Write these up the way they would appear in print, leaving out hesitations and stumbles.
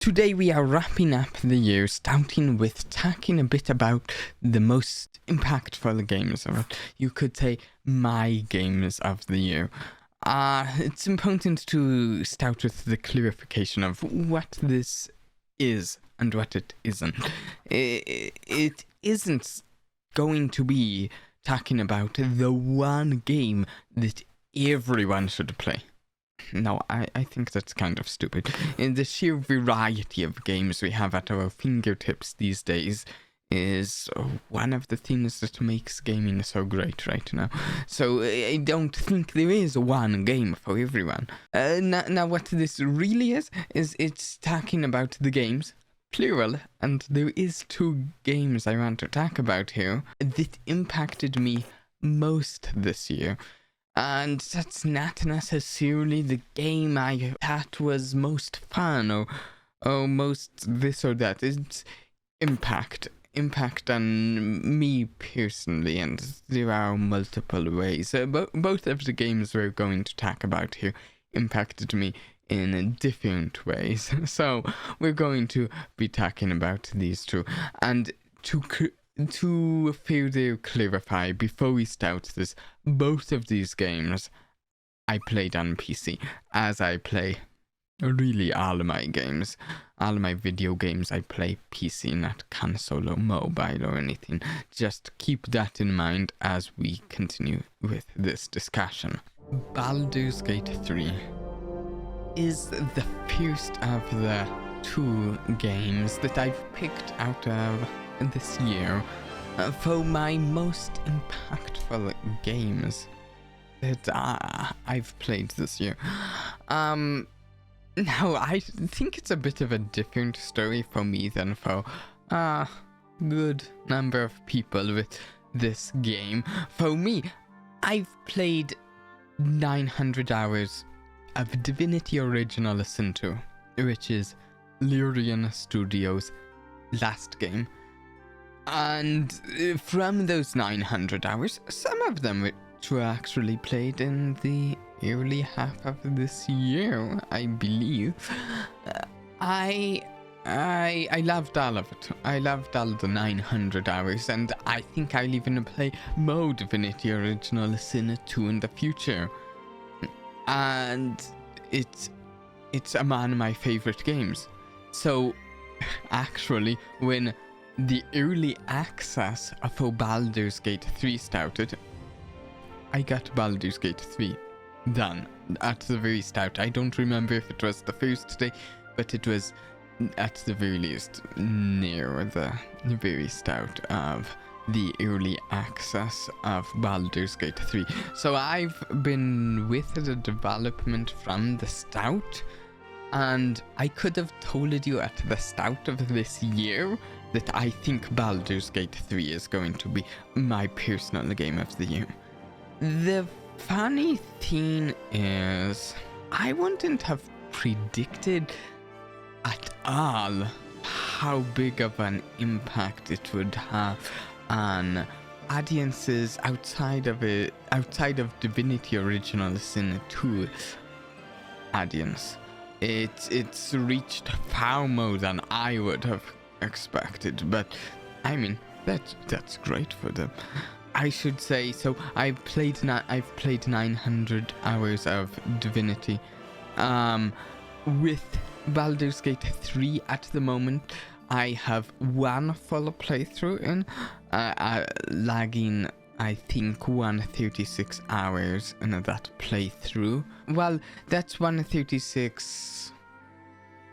Today we are wrapping up the year, starting with talking a bit about the most impactful games, or you could say my games of the year. It's important to start with the clarification of what this is and what it isn't. It isn't going to be talking about the one game that everyone should play. No, I think that's kind of stupid. In the sheer variety of games we have at our fingertips these days is one of the things that makes gaming so great right now. So I don't think there is one game for everyone. Now what this really is it's talking about the games, plural, and there is two games I want to talk about here that impacted me most this year. And that's not necessarily the game I thought was most fun or most this or that. It's impact on me personally, and there are multiple ways. Both of the games we're going to talk about here impacted me in different ways. So we're going to be talking about these two. And to further clarify, before we start this, both of these games I played on PC, as I play really all of my games. All of my video games I play PC, not console or mobile or anything. Just keep that in mind as we continue with this discussion. Baldur's Gate 3 is the first of the two games that I've picked out of this year for my most impactful games that I've played this year. Now I think it's a bit of a different story for me than for a good number of people with this game. For me, I've played 900 hours of Divinity Original Sin 2, which is Larian Studios' last game. And from those 900 hours, some of them were actually played in the early half of this year, I believe. I loved all of it. I loved all the 900 hours, and I think I'll even play more Divinity Original Sin 2 in the future. And it's among my favorite games. So, actually, when the early access for Baldur's Gate 3 started, I got Baldur's Gate 3 done at the very start. I don't remember if it was the first day, but it was at the very least near the very start of the early access of Baldur's Gate 3. So I've been with the development from the start, and I could have told you at the start of this year that I think Baldur's Gate 3 is going to be my personal game of the year. The funny thing is, I wouldn't have predicted at all how big of an impact it would have on audiences outside of Divinity Original Sin 2 audience. It's reached far more than I would have expected, but I mean that's great for them. I should say, so I've played 900 hours of Divinity. With Baldur's Gate 3 at the moment, I have one full playthrough in, lagging I think 136 hours in that playthrough. Well, that's 136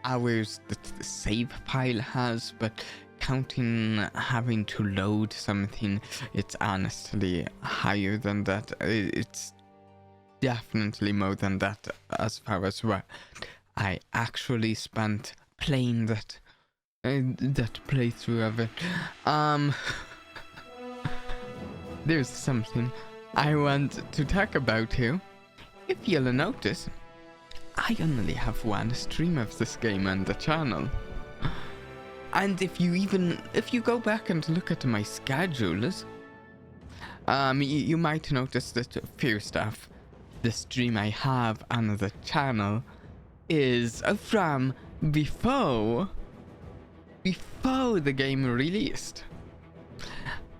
hours that the save file has, but counting having to load something, it's honestly higher than that. It's definitely more than that as far as what I actually spent playing that playthrough of it. There's something I want to talk about here. If you'll notice, I only have one stream of this game on the channel. And if you go back and look at my schedules, you might notice that first off, the stream I have on the channel is from before the game released.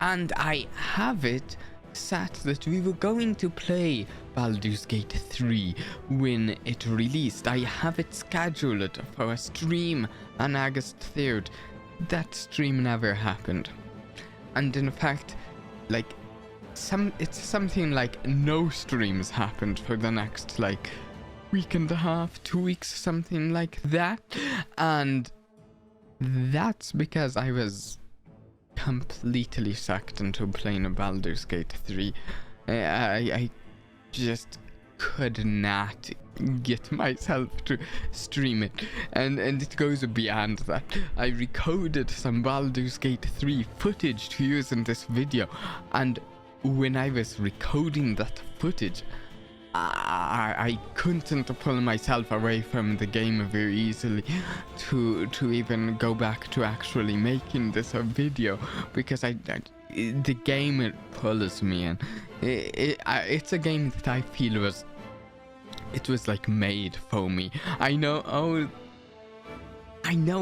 And I have it set that we were going to play Baldur's Gate 3 when it released. I have it scheduled for a stream on August 3rd. That stream never happened. And in fact, like, it's something like no streams happened for the next, like, week and a half, 2 weeks, something like that. And that's because I was completely sucked into playing a Baldur's Gate 3. I just could not get myself to stream it, and it goes beyond that. I recorded some Baldur's Gate 3 footage to use in this video, and when I was recording that footage, I couldn't pull myself away from the game very easily to even go back to actually making this a video, because the game, it pulls me in. It's a game that I feel was like made for me. I know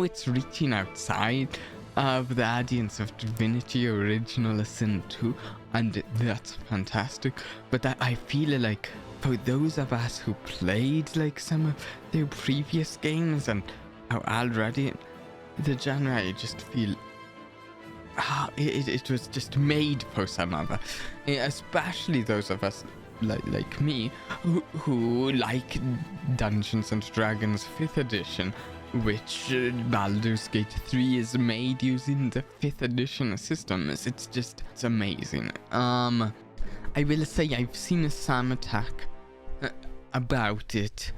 it's reaching outside of the audience of Divinity Original Sin 2, and that's fantastic, but I feel like for those of us who played like some of their previous games and are already the genre, I just feel it was just made for some of us, especially those of us like me who like Dungeons and Dragons 5th edition, which Baldur's Gate 3 is made using the 5th edition system. It's amazing. I will say I've seen some attack about it.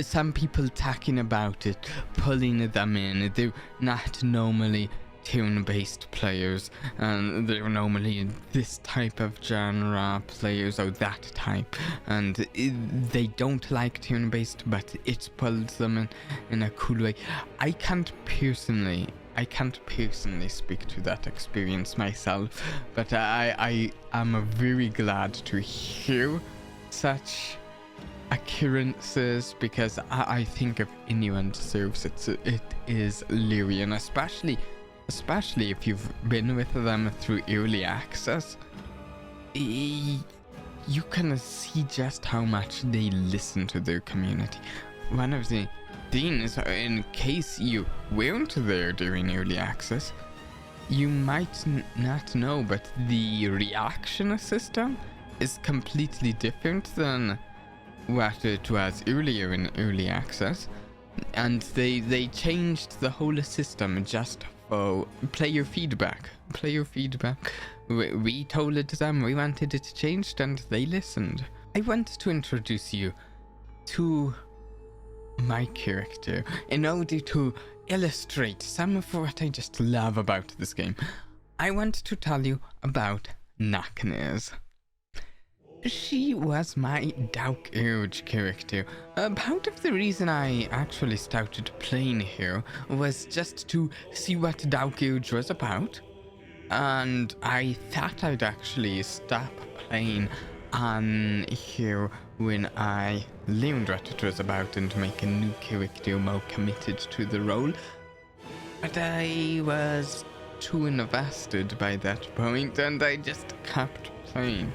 Some people talking about it, pulling them in. They're not normally turn-based players, and they're normally this type of genre players, or that type, and they don't like turn-based, but it pulls them in a cool way. I can't personally speak to that experience myself, but I am very glad to hear such occurrences, because I think if anyone deserves it, it is Lyrian, especially if you've been with them through early access. You can see just how much they listen to their community. One of the things, in case you weren't there during early access, you might not know, but the reaction system is completely different than what it was earlier in early access, and they changed the whole system just for player feedback. We told them we wanted it changed, and they listened. I want to introduce you to my character in order to illustrate some of what I just love about this game. I want to tell you about Naknes. She was my Dark Urge character. Part of the reason I actually started playing here was just to see what Dark Urge was about, and I thought I'd actually stop playing on here when I learned what it was about and make a new character more committed to the role, but I was too invested by that point, and I just kept playing.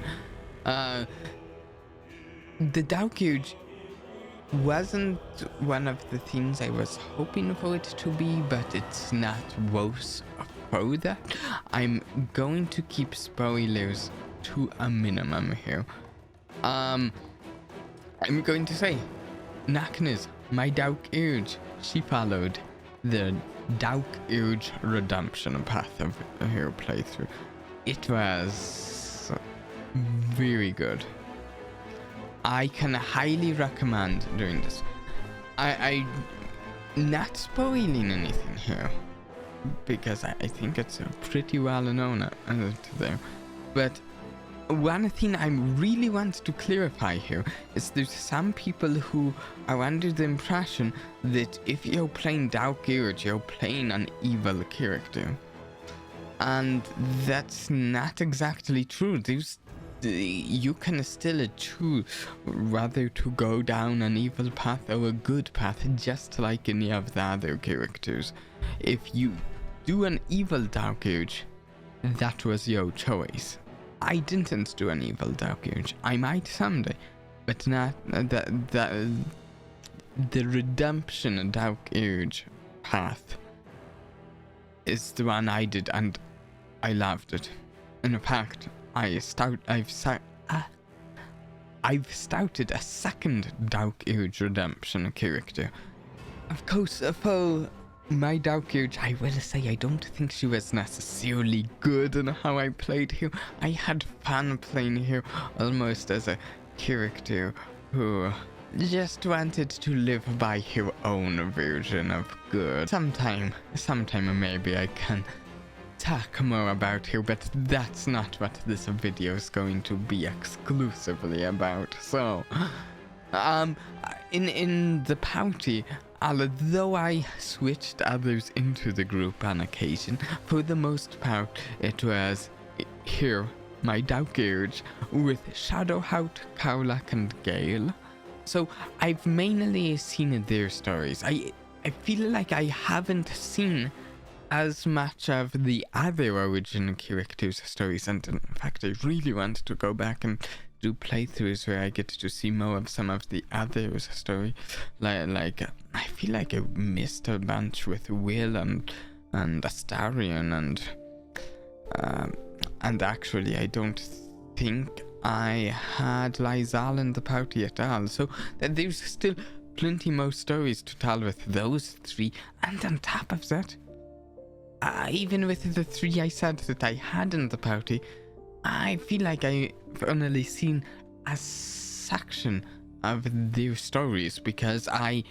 The Dark Urge wasn't one of the things I was hoping for it to be, but it's not worse for that. I'm going to keep spoilers to a minimum here. I'm going to say, Naknes, my Dark Urge, she followed the Dark Urge redemption path of her playthrough. It was very good. I can highly recommend doing this. I'm not spoiling anything here, because I think it's pretty well known there. But one thing I really want to clarify here is there's some people who are under the impression that if you're playing Dark Urge, you're playing an evil character. And that's not exactly true. There's you can still choose whether to go down an evil path or a good path, just like any of the other characters. If you do an evil Dark Age, that was your choice. I didn't do an evil Dark Age. I might someday, but not the redemption Dark Age path is the one I did, and I loved it. In fact, I've started a second Dark Age redemption character. Of course, for my Dark Age, I will say I don't think she was necessarily good in how I played here. I had fun playing here almost as a character who just wanted to live by her own version of good. Sometime maybe I can talk more about her, but that's not what this video is going to be exclusively about. So, in the party, although I switched others into the group on occasion, for the most part it was here, my Dark Age, with Shadowheart, Karlach and Gale. So I've mainly seen their stories. I feel like I haven't seen as much of the other original characters' stories, and in fact I really want to go back and do playthroughs where I get to see more of some of the others' story. Like I feel like I missed a bunch with Will and Astarion, and actually I don't think I had Lyzal in the party at all, so there's still plenty more stories to tell with those three. And on top of that, even with the three I said that I had in the party, I feel like I've only seen a section of their stories, because I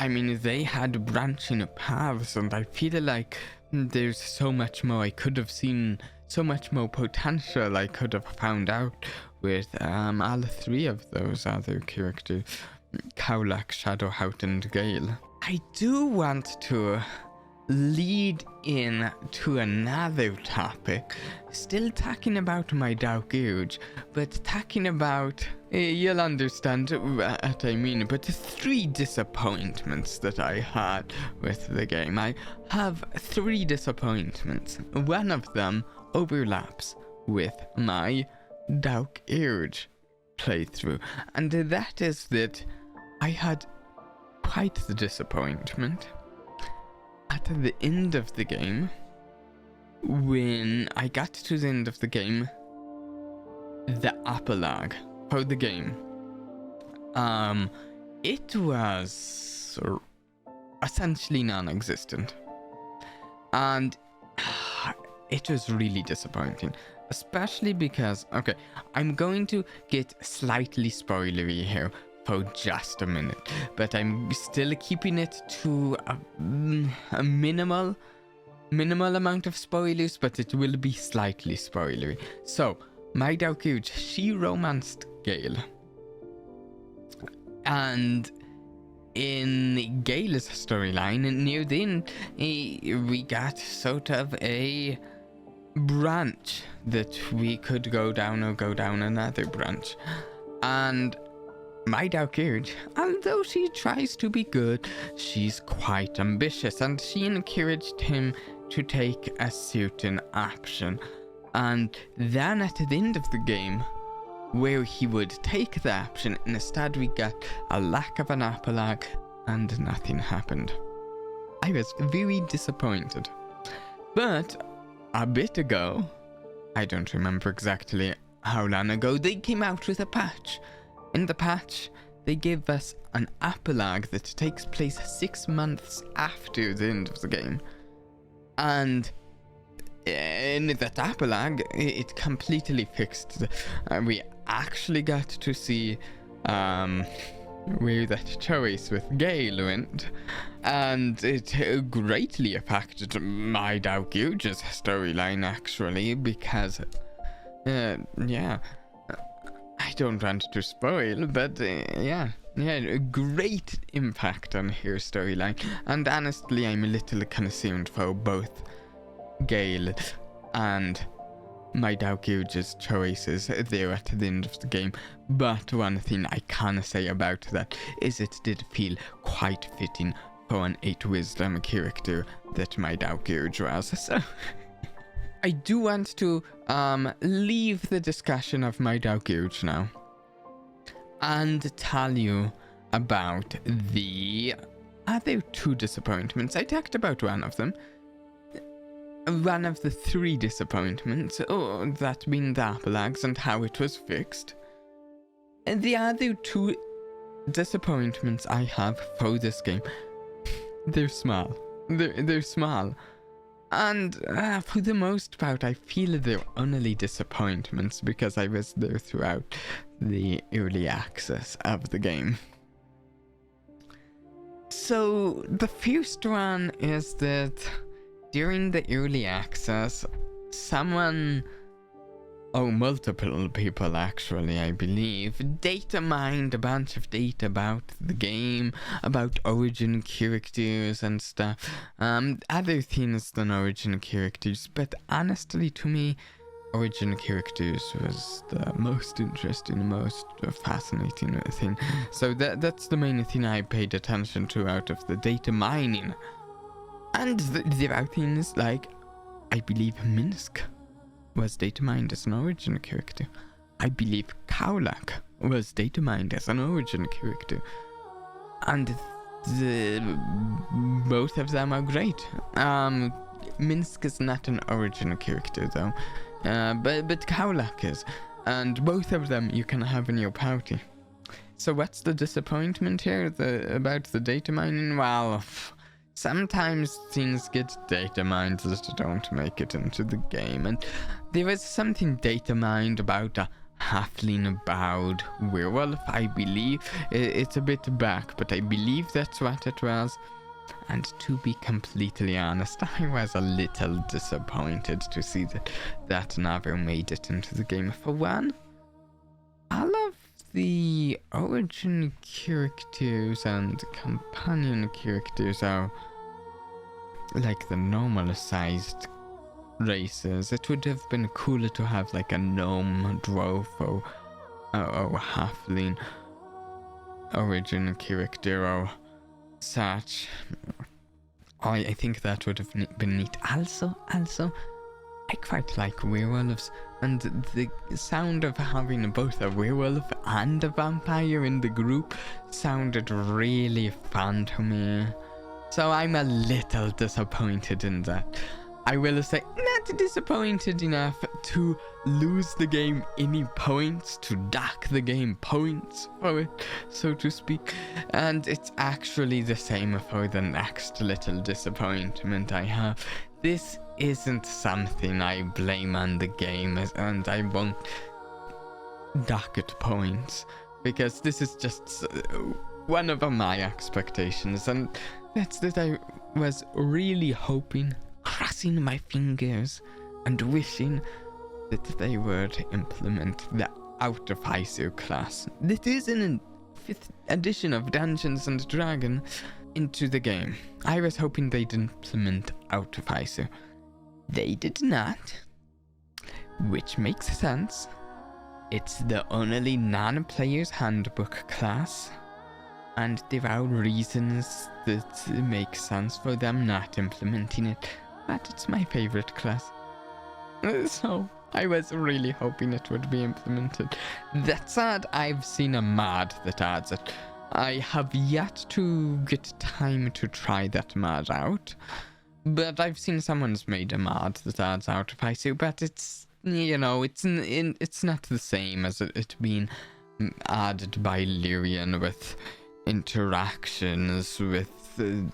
mean, they had branching paths, and I feel like there's so much more I could have seen, so much more potential I could have found out with all three of those other characters, Karlach, Shadowheart and Gale. I do want to lead in to another topic, still talking about my Dark Age, but talking about, you'll understand what I mean, but the three disappointments that I had with the game. I have three disappointments. One of them overlaps with my Dark Age playthrough, and that is that I had quite the disappointment at the end of the game. When I got to the end of the game, the epilogue for the game, it was essentially non-existent, and it was really disappointing, especially because, okay, I'm going to get slightly spoilery here for just a minute, but I'm still keeping it to a minimal amount of spoilers, but it will be slightly spoilery. So, my Dark Age, she romanced Gale, and in Gale's storyline, near the end, we got sort of a branch that we could go down another branch, and my Dark Age, although she tries to be good, she's quite ambitious, and she encouraged him to take a certain option. And then at the end of the game, where he would take the option, instead we got a lack of an epilogue and nothing happened. I was very disappointed. But a bit ago, I don't remember exactly how long ago, they came out with a patch. In the patch, they gave us an epilogue that takes place 6 months after the end of the game. And in that epilogue, it completely fixed. We actually got to see where that choice with Gale went. And it greatly affected my Dark Age's storyline, actually, because, yeah. I don't want to spoil, but yeah, a great impact on her storyline. And honestly, I'm a little concerned for both Gale and my Daogyuji's choices there at the end of the game, but one thing I can say about that is it did feel quite fitting for an 8 wisdom character that my Daogyuji was. So I do want to leave the discussion of my Daogyuji now and tell you about the other 2 disappointments. I talked about one of them. One of the 3 disappointments, that being the lags and how it was fixed. And the other 2 disappointments I have for this game, they're small. They're small. And for the most part, I feel they're only disappointments because I was there throughout the early access of the game. So, the first one is that during the early access, multiple people actually, I believe, data mined a bunch of data about the game, about origin characters and stuff, other things than origin characters, but honestly to me, origin characters was the most interesting, most fascinating thing. So that's the main thing I paid attention to out of the data mining. And there are things like, I believe Minsk was data mined as an origin character. I believe Kaulak was data mined as an origin character. And both of them are great. Minsk is not an origin character though, but Kaulak is. And both of them you can have in your party. So what's the disappointment here about the data mining? Well, sometimes things get data mined that don't make it into the game, and there was something data mined about a halfling bowed werewolf, I believe. It's a bit back, but I believe that's what it was. And to be completely honest, I was a little disappointed to see that never made it into the game. For one, all of the origin characters and companion characters are like the normal sized races. It would have been cooler to have like a gnome, dwarf, or halfling origin character or such. I think that would have been neat. Also, I quite like werewolves, and the sound of having both a werewolf and a vampire in the group sounded really fun to me. So I'm a little disappointed in that. I will say, not disappointed enough to lose the game any points, to dock the game points for it, so to speak. And it's actually the same for the next little disappointment I have. This isn't something I blame on the game, and I won't dock it points, because this is just one of my expectations, and that's that I was really hoping, crossing my fingers and wishing that they would implement the Out of Hysu class that is in 5th edition of Dungeons and Dragons into the game. I was hoping they'd implement Out of Hysu. They did not, which makes sense. It's the only non-player's handbook class, and there are reasons that make sense for them not implementing it, but it's my favorite class. So I was really hoping it would be implemented. That said, I've seen a mod that adds it. I have yet to get time to try that mod out, but I've seen someone's made a mod that adds Out of Hysu, but it's, you know, it's not the same as it being added by Lyrian with interactions with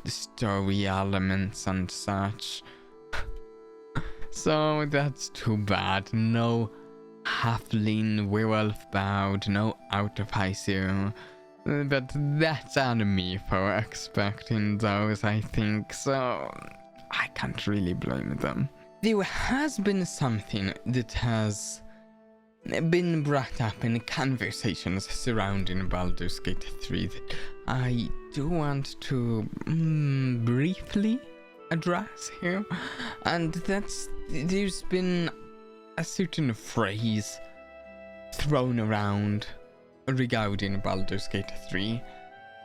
story elements and such. So that's too bad. No halfling werewolf bowed, no Out of Hysu. But that's on me for expecting those, I think, so I can't really blame them. There has been something that has been brought up in conversations surrounding Baldur's Gate 3 that I do want to briefly address here, and that's, there's been a certain phrase thrown around regarding Baldur's Gate 3,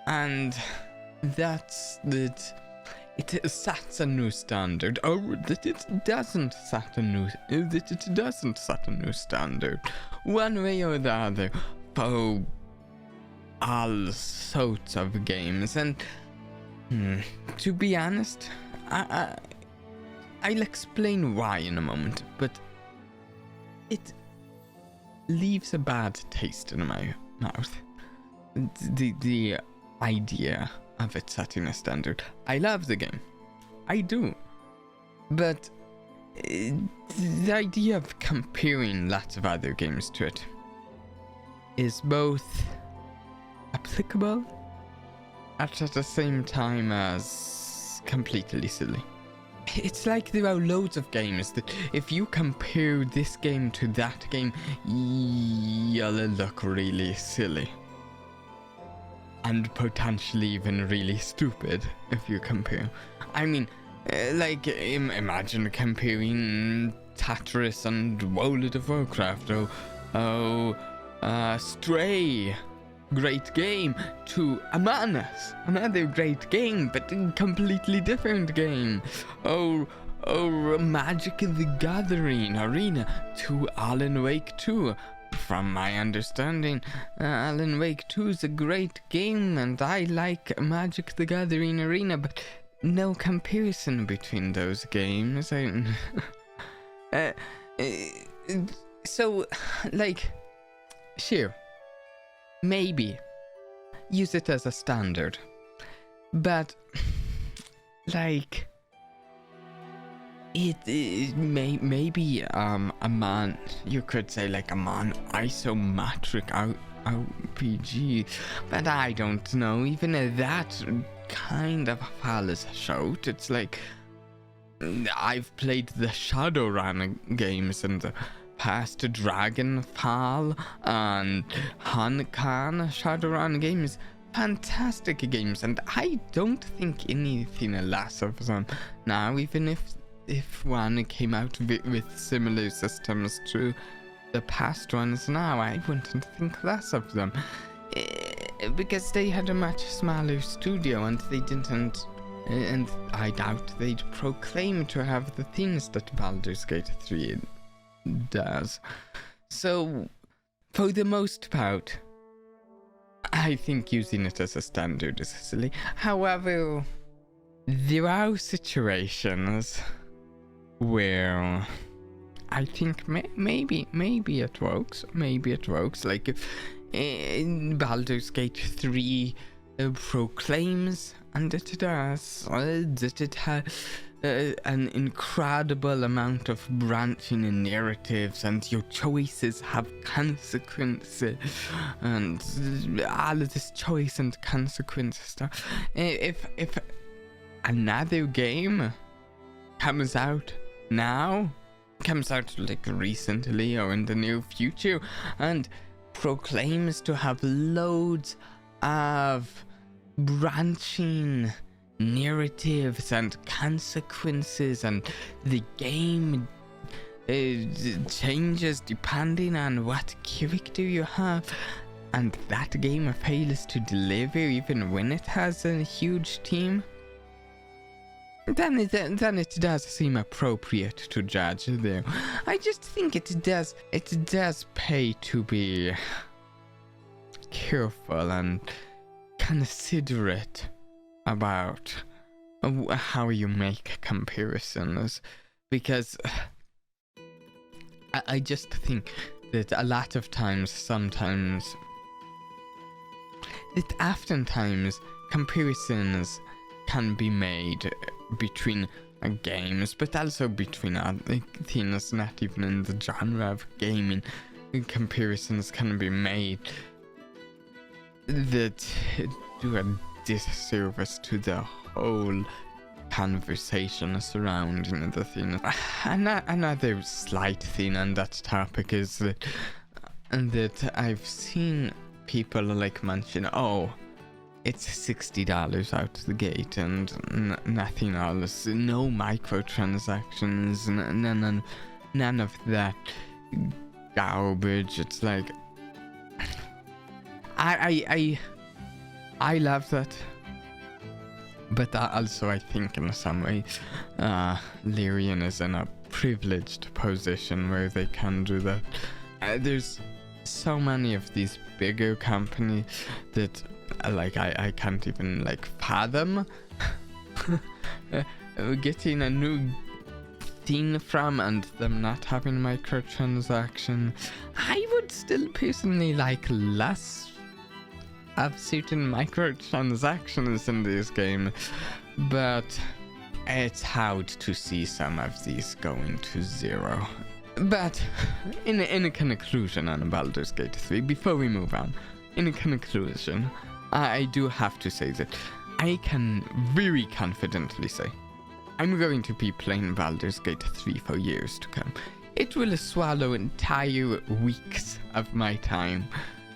and that's that it sets a new standard, or that it doesn't set a new standard, one way or the other, for all sorts of games. And to be honest, I'll explain why in a moment, but it leaves a bad taste in my mouth. The idea of it setting a standard. I love the game, I do, but the idea of comparing lots of other games to it is both applicable at the same time as completely silly. It's like there are loads of games that if you compare this game to that game, you'll look really silly. And potentially even really stupid if you compare. I mean, like, imagine comparing Tetris and World of Warcraft, Stray, great game, to Among Us, another great game, but a completely different game. Or Magic the Gathering Arena to Alan Wake 2. From my understanding, Alan Wake 2 is a great game, and I like Magic the Gathering Arena, but no comparison between those games. So, like, sure, maybe use it as a standard, but like, it maybe a man, you could say, like a man isometric RPG, but I don't know, even that kind of falls short. It's like, I've played the Shadowrun games in the past, Dragonfall and Honkai Shadowrun games, fantastic games, and I don't think anything less of them now, even if one came out with similar systems to the past ones now, I wouldn't think less of them, because they had a much smaller studio, and they didn't, and I doubt they'd proclaim to have the things that Baldur's Gate 3 does. So, for the most part, I think using it as a standard is silly. However, there are situations where I think maybe it works. Like if Baldur's Gate 3 proclaims, and it does, that it has an incredible amount of branching narratives, and your choices have consequences, and all of this choice and consequence stuff. If another game comes out like recently or in the near future, and proclaims to have loads of branching narratives and consequences, and the game changes depending on what character you have, and that game fails to deliver even when it has a huge team, then it does seem appropriate to judge there. I just think it does pay to be careful and considerate about how you make comparisons, because I just think that a lot of times, oftentimes comparisons can be made between games, but also between other things, not even in the genre of gaming. Comparisons can be made that do a disservice to the whole conversation surrounding the thing. Another slight thing on that topic is that I've seen people like mention, it's $60 out the gate and nothing else, no microtransactions, none of that garbage. It's like I love that, but also I think in some way Lyrian is in a privileged position where they can do that. There's so many of these bigger companies that like I can't even like fathom getting a new thing from and them not having microtransactions. I would still personally like less of certain microtransactions in this game, but it's hard to see some of these going to zero. But in a conclusion on Baldur's Gate 3, before we move on, in a conclusion, I do have to say that I can very confidently say I'm going to be playing Baldur's Gate 3 for years to come. It will swallow entire weeks of my time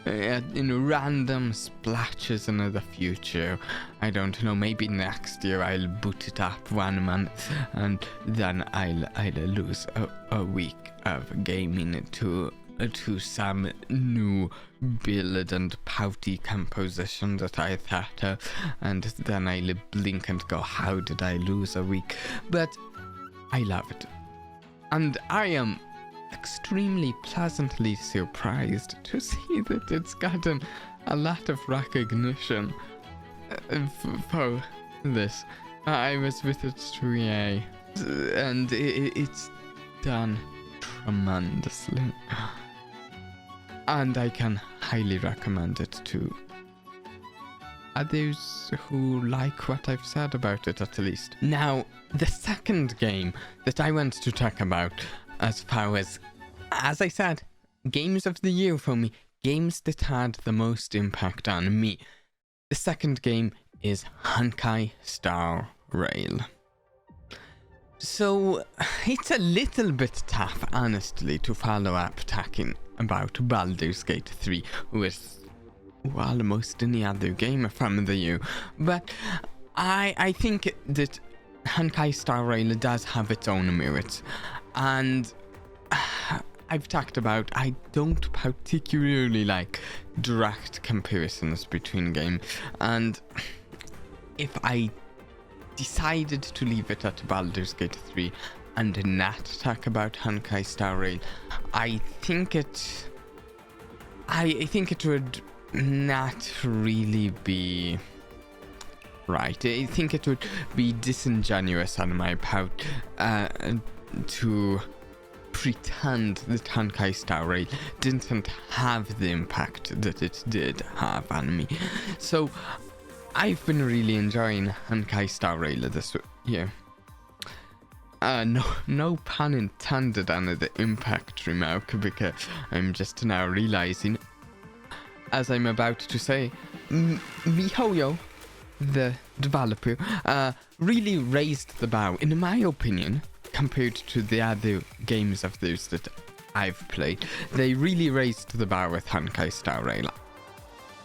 in random splashes into the future. I don't know, maybe next year I'll boot it up 1 month and then I'll lose a week of gaming to some new build and pouty composition that I thought of, and then I'll blink and go, how did I lose a week? But I love it, and I am extremely pleasantly surprised to see that it's gotten a lot of recognition for this. I was with it 3A and it's done tremendously, and I can highly recommend it to others who like what I've said about it, at least. Now, the second game that I want to talk about, as far as I said, games of the year for me, games that had the most impact on me. The second game is Honkai Star Rail. So, it's a little bit tough, honestly, to follow up talking about Baldur's Gate 3 with almost any other game from the year. But I think that Honkai Star Rail does have its own merits. And I've talked about, I don't particularly like direct comparisons between games. And if I decided to leave it at Baldur's Gate 3 and not talk about Honkai Star Rail, I think it would not really be right. I think it would be disingenuous on my part to pretend that Honkai Star Rail didn't have the impact that it did have on me. So I've been really enjoying Honkai Star Rail this year. No pun intended on the impact remark, because I'm just now realizing, as I'm about to say, MiHoYo, the developer, really raised the bar, in my opinion, compared to the other games of theirs that I've played. They really raised the bar with Honkai Star Rail.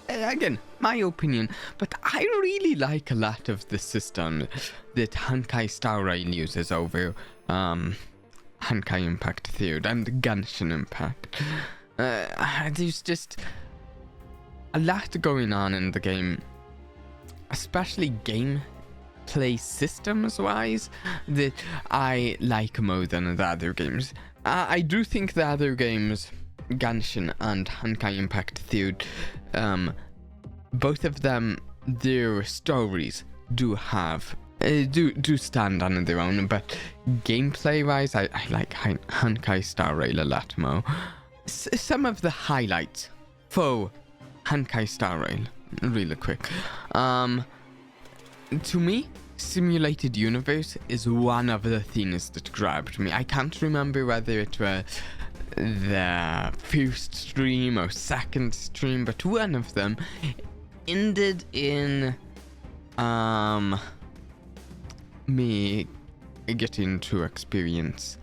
Again, my opinion, but I really like a lot of the system that Honkai Star Rail uses over Honkai Impact 3rd and Genshin Impact. There's just a lot going on in the game, especially gameplay systems wise, that I like more than the other games. I do think the other games, Genshin and Honkai Impact 3rd, both of them, their stories do have do stand on their own, but gameplay wise, I like Honkai Star Rail a lot more. Some of the highlights for Honkai Star Rail, really quick. To me, simulated universe is one of the things that grabbed me. I can't remember whether it was the first stream or second stream, but one of them ended in me getting to experience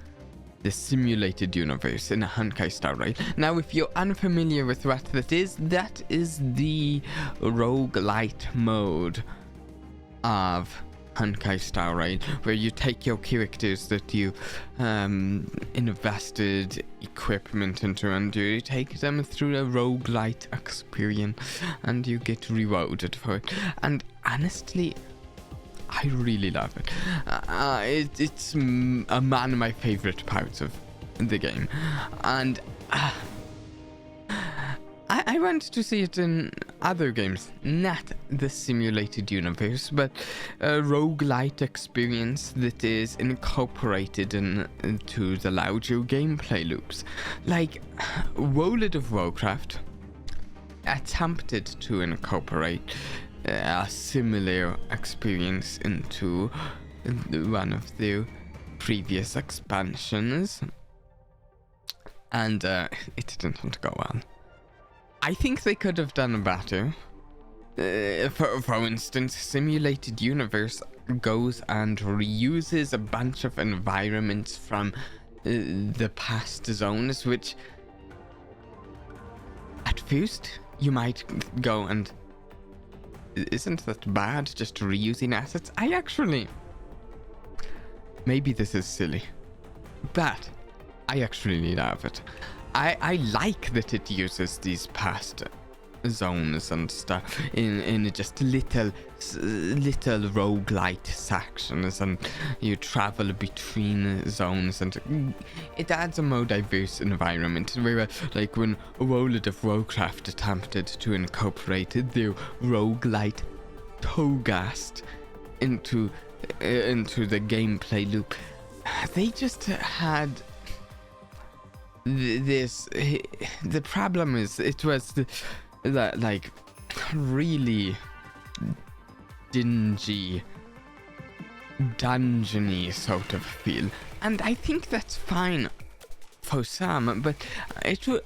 the simulated universe in a Honkai Star Rail. Now, if you're unfamiliar with what that is the roguelite mode of Honkai Star Rail, where you take your characters that you invested equipment into, and you take them through a roguelite experience, and you get rewarded for it. And honestly, I really love it. It's one of my favorite parts of the game, and I want to see it in other games, not the simulated universe, but a roguelite experience that is incorporated into the larger gameplay loops. Like, World of Warcraft attempted to incorporate a similar experience into one of their previous expansions, and it didn't go well. I think they could have done better. For instance, Simulated Universe goes and reuses a bunch of environments from the past zones, which at first you might go and, isn't that bad, just reusing assets? Maybe this is silly, but I actually love it. I like that it uses these past zones and stuff in just little roguelite sections, and you travel between zones, and it adds a more diverse environment. Where, like, when World of Warcraft attempted to incorporate their roguelite Togast into the gameplay loop, they just had this. The problem is it was that like really dingy, dungeony sort of feel, and I think that's fine for some, but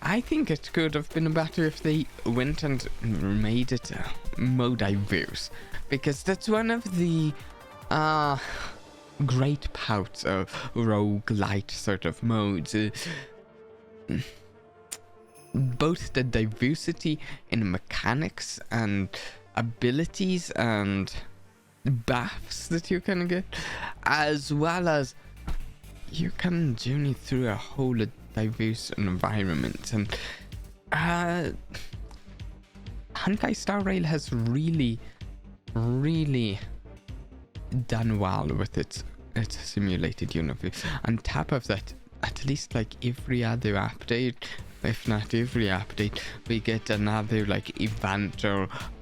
I think it could have been better if they went and made it more diverse, because that's one of the great parts of roguelite sort of modes. Both the diversity in mechanics and abilities and buffs that you can get, as well as you can journey through a whole diverse environment. And Honkai Star Rail has really done well with its simulated universe. On top of that, at least like every other update, if not every update, we get another like event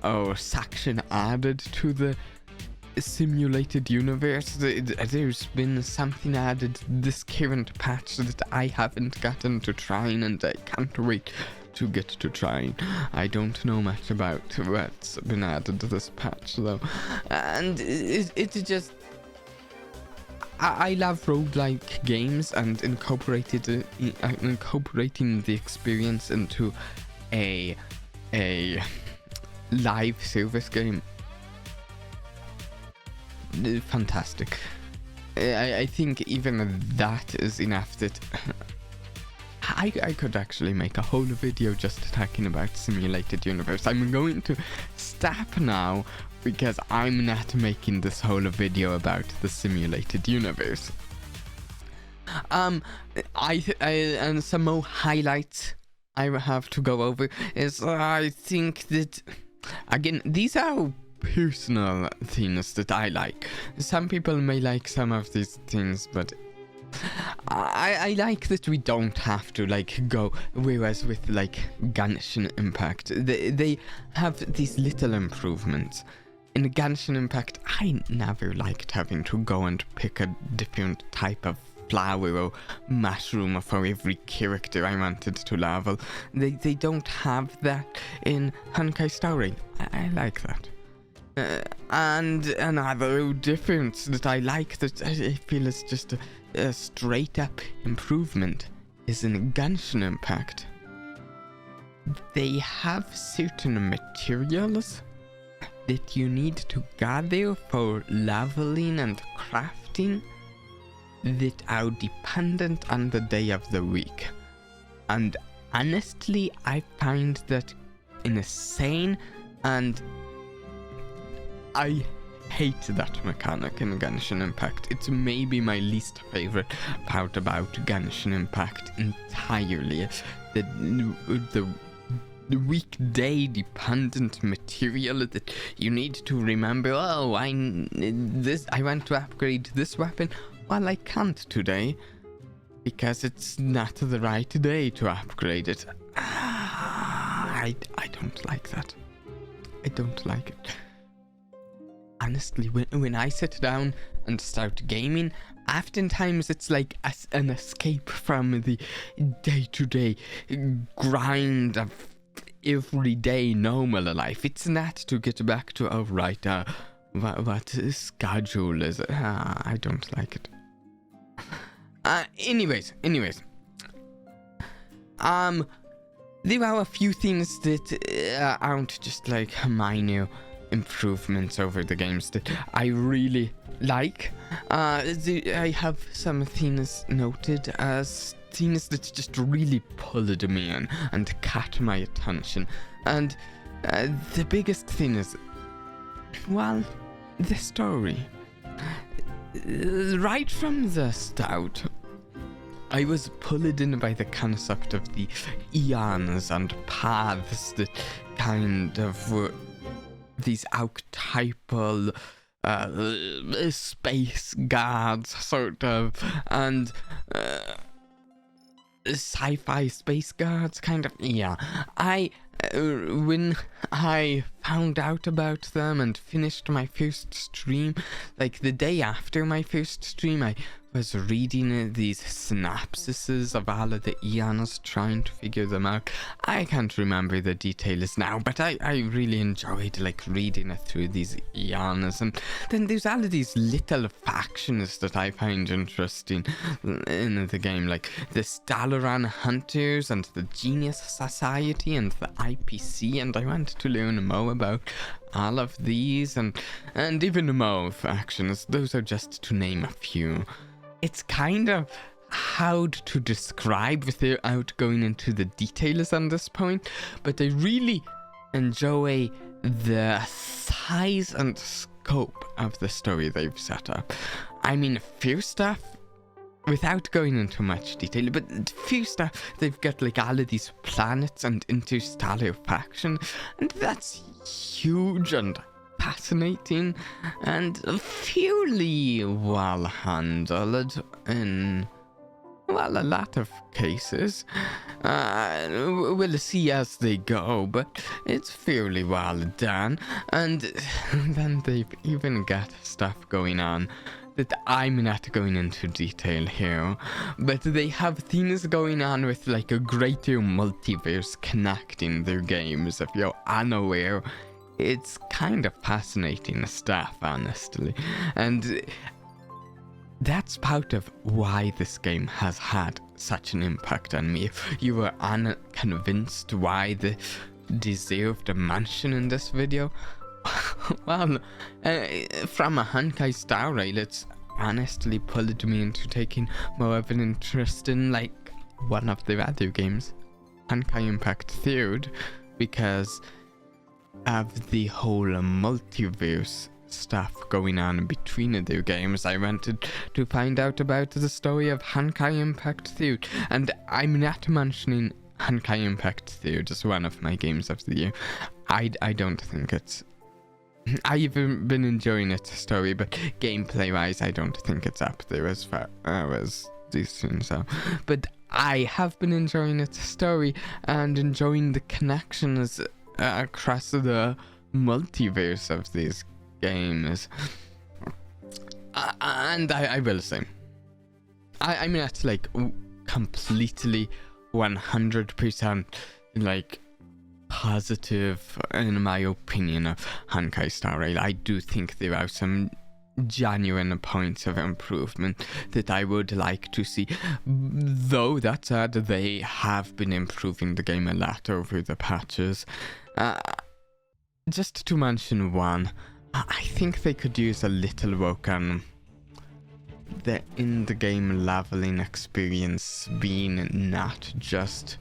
or section added to the simulated universe. There's been something added this current patch that I haven't gotten to trying, and I can't wait to get to trying. I don't know much about what's been added to this patch though, and it's just, I love roguelike games, and incorporating the experience into a live service game. Fantastic. I think even that is enough that I could actually make a whole video just talking about simulated universe. I'm going to stop now because I'm not making this whole video about the simulated universe. And some more highlights I have to go over is, I think that, again, these are personal things that I like. Some people may like some of these things, but I like that we don't have to like go, whereas with like Genshin Impact, they have these little improvements. In Genshin Impact, I never liked having to go and pick a different type of flower or mushroom for every character I wanted to level. They don't have that in Honkai Star Rail. I like that. And another difference that I like, that I feel is just a straight up improvement, is in Genshin Impact. They have certain materials that you need to gather for leveling and crafting that are dependent on the day of the week. And honestly, I find that insane, and I hate that mechanic in Genshin Impact. It's maybe my least favorite part about Genshin Impact entirely. The weekday dependent material that you need to remember. Oh, I want to upgrade this weapon. Well, I can't today because it's not the right day to upgrade it. I don't like that. I don't like it. Honestly, when I sit down and start gaming, oftentimes it's like an escape from the day-to-day grind of everyday normal life. It's not to get back to, oh right, what schedule is it? I don't like it. Anyways. There are a few things that aren't just like minor improvements over the games that I really like. I have some things noted as things that just really pulled me in and caught my attention. And the biggest thing is, well, the story. Right from the start, I was pulled in by the concept of the eons and paths that kind of were these archetypal space gods, sort of, and sci-fi space gods, kind of. Yeah, when I found out about them and finished my first stream, like the day after my first stream, I was reading these synopsises of all of the eons, trying to figure them out. I can't remember the details now, but I really enjoyed like reading it through these eons. And then there's all of these little factions that I find interesting in the game, like the Stalaran Hunters and the Genius Society and the IPC, and I want to learn more about all of these and even more factions. Those are just to name a few. It's kind of hard to describe without going into the details on this point, but I really enjoy the size and scope of the story they've set up. I mean, first off, without going into much detail, but first off, they've got like all of these planets and interstellar factions, and that's huge and fascinating and fairly well handled in, well, a lot of cases. We'll see as they go, but it's fairly well done. And then they've even got stuff going on that I'm not going into detail here, but they have things going on with like a greater multiverse connecting their games. If you're unaware, it's kind of fascinating stuff, honestly. And that's part of why this game has had such an impact on me. If you were unconvinced why they deserved a mention in this video, well, from a Honkai Star Rail, it's honestly pulled me into taking more of an interest in like one of the other games, Honkai Impact 3rd, because of the whole multiverse stuff going on between the games. I wanted to find out about the story of Honkai Impact 3rd, and I'm not mentioning Honkai Impact 3rd as one of my games of the year. I don't think it's... I've been enjoying its story, but gameplay-wise, I don't think it's up there as far as decent. So, but I have been enjoying its story and enjoying the connections across the multiverse of these games. And I will say, I'm not like completely 100% like positive in my opinion of Honkai Star Rail. I do think there are some genuine points of improvement that I would like to see, though that said, they have been improving the game a lot over the patches. Just to mention one, I think they could use a little work on the in-the-game leveling experience being not just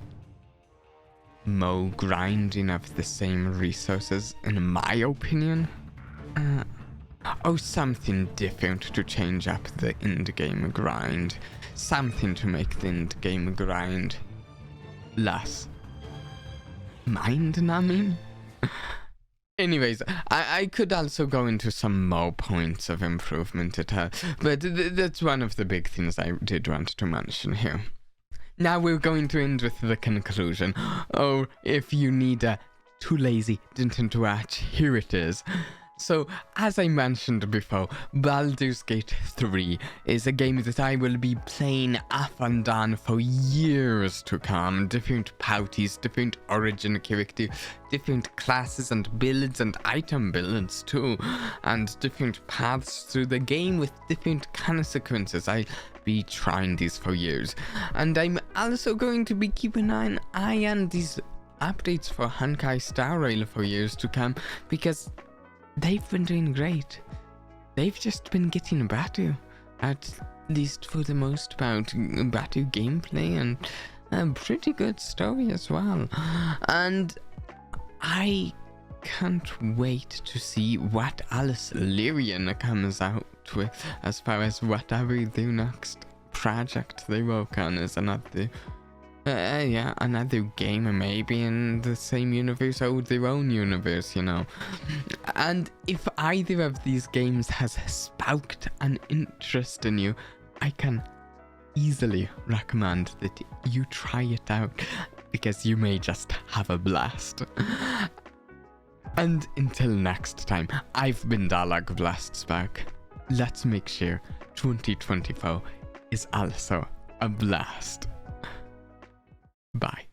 more grinding of the same resources, in my opinion. Oh, something different to change up the end game grind. Something to make the end game grind less mind-numbing. Anyways, I could also go into some more points of improvement it has, but that's one of the big things I did want to mention here. Now we're going to end with the conclusion. Oh, if you need a too lazy didn't watch, here it is. So, as I mentioned before, Baldur's Gate 3 is a game that I will be playing off and on for years to come. Different parties, different origin character, different classes and builds and item builds too, and different paths through the game with different consequences. I'll be trying these for years. And I'm also going to be keeping an eye on these updates for Honkai Star Rail for years to come, because they've been doing great. They've just been getting better, at least for the most part. Better gameplay and a pretty good story as well. And I can't wait to see what else Lyrian comes out with, as far as whatever their next project they work on is another game maybe in the same universe or their own universe, you know. And if either of these games has sparked an interest in you, I can easily recommend that you try it out, because you may just have a blast. And until next time, I've been Dellog Blastspark. Let's make sure 2024 is also a blast. Bye.